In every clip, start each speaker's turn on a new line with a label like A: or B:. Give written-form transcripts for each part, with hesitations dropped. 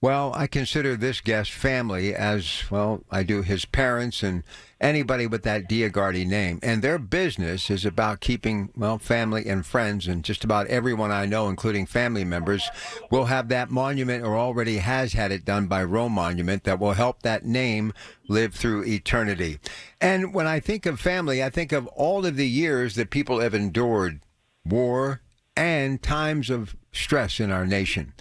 A: Well, I consider this guest family as, well, I do his parents and anybody with that Dioguardi name. And their business is about keeping, well, family and friends, and just about everyone I know, including family members, will have that monument or already has had it done by Rome Monument that will help that name live through eternity. And when I think of family, I think of all of the years that people have endured war and times of stress in our nation.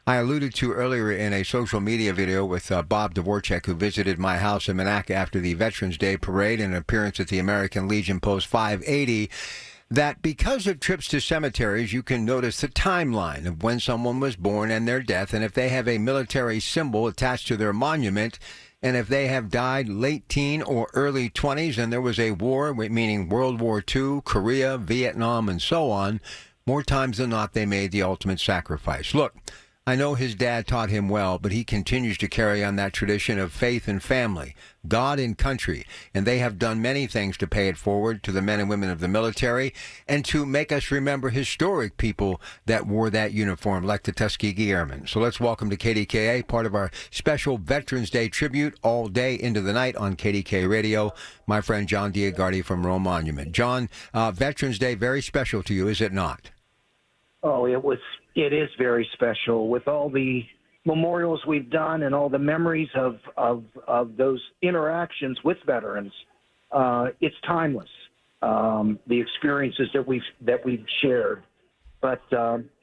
A: I alluded to earlier in a social media video with Bob Dvorak, who visited my house in Monaca after the Veterans Day Parade and an appearance at the American Legion Post 580, that because of trips to cemeteries, you can notice the timeline of when someone was born and their death, and if they have a military symbol attached to their monument, and if they have died late teen or early 20s and there was a war, meaning World War II, Korea, Vietnam, and so on, more times than not, they made the ultimate sacrifice. Look, I know his dad taught him well, but he continues to carry on that tradition of faith and family, God and country, and they have done many things to pay it forward to the men and women of the military and to make us remember historic people that wore that uniform, like the Tuskegee Airmen. So let's welcome to KDKA, part of our special Veterans Day tribute all day into the night on KDK Radio, my friend John Dioguardi from Rome Monument. John, Veterans Day, very special to you, is it not?
B: Oh, it is very special with all the memorials we've done and all the memories of those interactions with veterans. It's timeless. The experiences that we've shared. But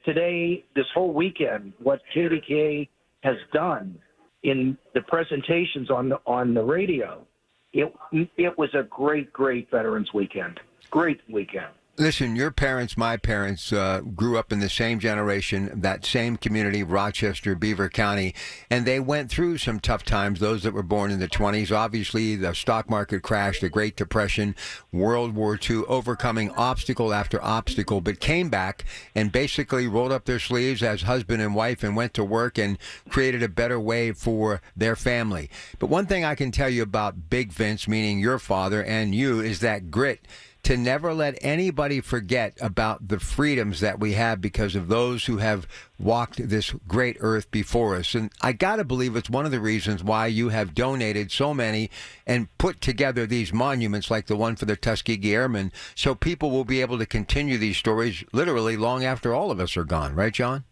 B: today, this whole weekend, what KDK has done in the presentations on the radio, it was a great Veterans Weekend. Great weekend.
A: Listen, your parents, my parents, grew up in the same generation, that same community, Rochester, Beaver County, and they went through some tough times, those that were born in the 20s. Obviously, the stock market crash, the Great Depression, World War II, overcoming obstacle after obstacle, but came back and basically rolled up their sleeves as husband and wife and went to work and created a better way for their family. But one thing I can tell you about Big Vince, meaning your father and you, is that grit to never let anybody forget about the freedoms that we have because of those who have walked this great earth before us. And I got to believe it's one of the reasons why you have donated so many and put together these monuments like the one for the Tuskegee Airmen so people will be able to continue these stories literally long after all of us are gone. Right, John?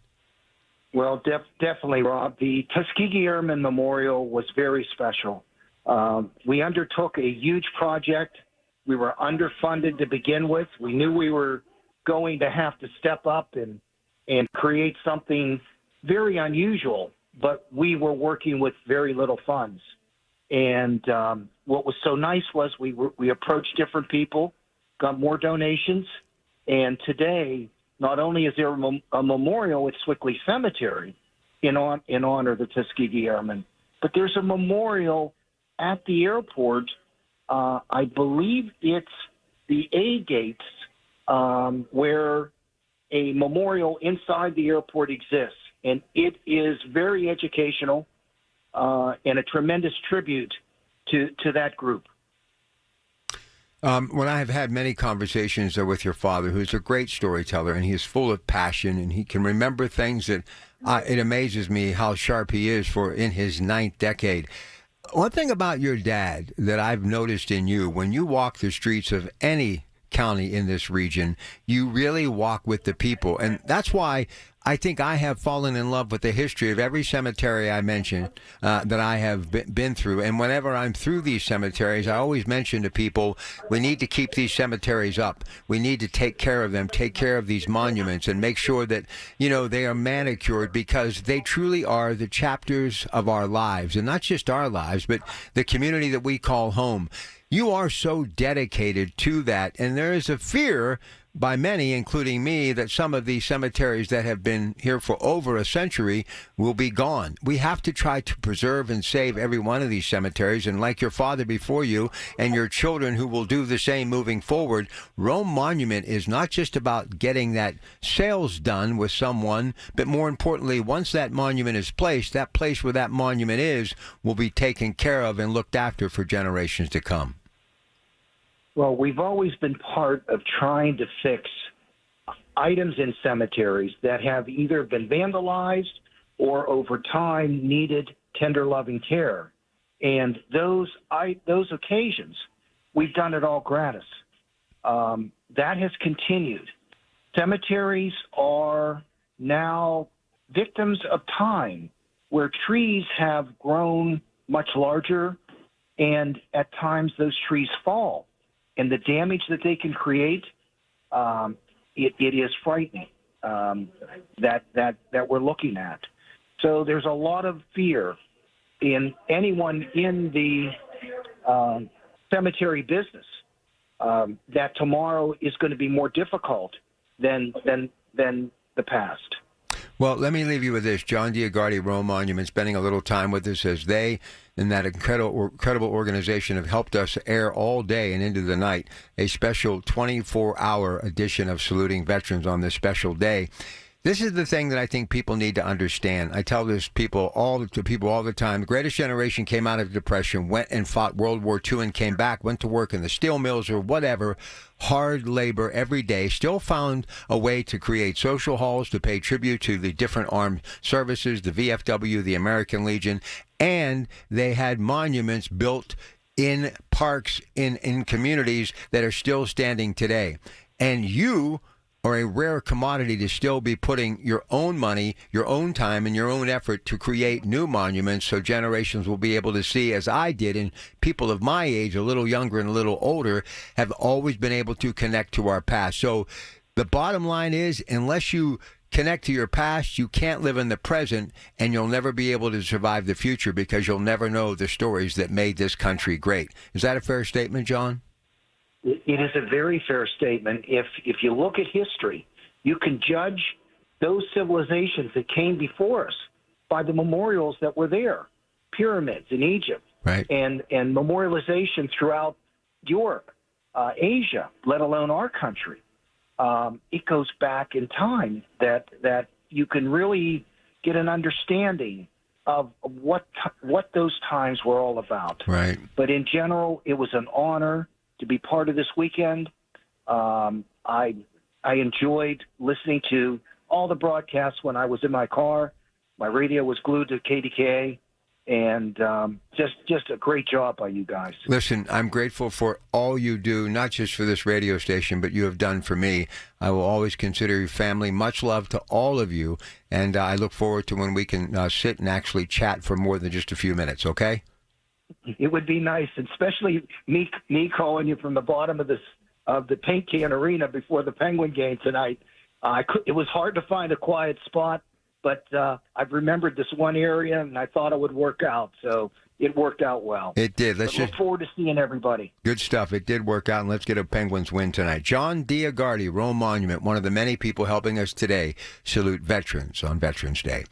B: Well, definitely, Rob. The Tuskegee Airmen Memorial was very special. We undertook a huge project. We were underfunded to begin with. We knew we were going to have to step up and create something very unusual, but we were working with very little funds. And what was so nice was we approached different people, got more donations, and today not only is there a memorial at Swickley Cemetery in honor of the Tuskegee Airmen, but there's a memorial at the airport. I believe it's the A gates where a memorial inside the airport exists, and it is very educational and a tremendous tribute to that group.
A: When I have had many conversations with your father, who's a great storyteller, and he is full of passion, and he can remember things that it amazes me how sharp he is for in his ninth decade. One thing about your dad that I've noticed in you, when you walk the streets of any county in this region, you really walk with the people. And that's why I think I have fallen in love with the history of every cemetery I mentioned that I have been through. And whenever I'm through these cemeteries, I always mention to people, we need to keep these cemeteries up. We need to take care of them, take care of these monuments, and make sure that, they are manicured, because they truly are the chapters of our lives. And not just our lives, but the community that we call home. You are so dedicated to that, and there is a fear by many, including me, that some of these cemeteries that have been here for over a century will be gone. We have to try to preserve and save every one of these cemeteries, and like your father before you and your children who will do the same moving forward, Rome Monument is not just about getting that sales done with someone, but more importantly, once that monument is placed, that place where that monument is will be taken care of and looked after for generations to come.
B: Well, we've always been part of trying to fix items in cemeteries that have either been vandalized or over time needed tender loving care. And those occasions, we've done it all gratis. That has continued. Cemeteries are now victims of time, where trees have grown much larger, and at times those trees fall. And the damage that they can create, it is frightening that we're looking at. So there's a lot of fear in anyone in the cemetery business that tomorrow is going to be more difficult than the past.
A: Well, let me leave you with this. John Dioguardi, Rome Monument, spending a little time with us as they and that incredible organization have helped us air all day and into the night a special 24-hour edition of Saluting Veterans on this special day. This is the thing that I think people need to understand. I tell this to people all the time. The greatest generation came out of the Depression, went and fought World War II and came back, went to work in the steel mills or whatever, hard labor every day, still found a way to create social halls to pay tribute to the different armed services, the VFW, the American Legion, and they had monuments built in parks, in communities that are still standing today. And you or a rare commodity to still be putting your own money, your own time, and your own effort to create new monuments so generations will be able to see, as I did, and people of my age, a little younger and a little older, have always been able to connect to our past. So the bottom line is, unless you connect to your past, you can't live in the present, and you'll never be able to survive the future because you'll never know the stories that made this country great. Is that a fair statement, John?
B: It is a very fair statement. If you look at history, you can judge those civilizations that came before us by the memorials that were there, pyramids in Egypt,
A: right,
B: and memorialization throughout Europe, Asia, let alone our country. It goes back in time that you can really get an understanding of what those times were all about.
A: Right.
B: But in general, it was an honor to be part of this weekend. I enjoyed listening to all the broadcasts when I was in my car. My radio was glued to KDKA, and just a great job by you guys.
A: Listen, I'm grateful for all you do, not just for this radio station, but you have done for me. I will always consider you family. Much love to all of you, and I look forward to when we can sit and actually chat for more than just a few minutes, okay?
B: It would be nice, especially me calling you from the bottom of the paint can arena before the Penguin game tonight. It was hard to find a quiet spot, but I've remembered this one area, and I thought it would work out. So it worked out well.
A: It did.
B: Look forward to seeing everybody.
A: Good stuff. It did work out, and let's get a Penguins win tonight. John Dioguardi, Rome Monument, one of the many people helping us today salute veterans on Veterans Day.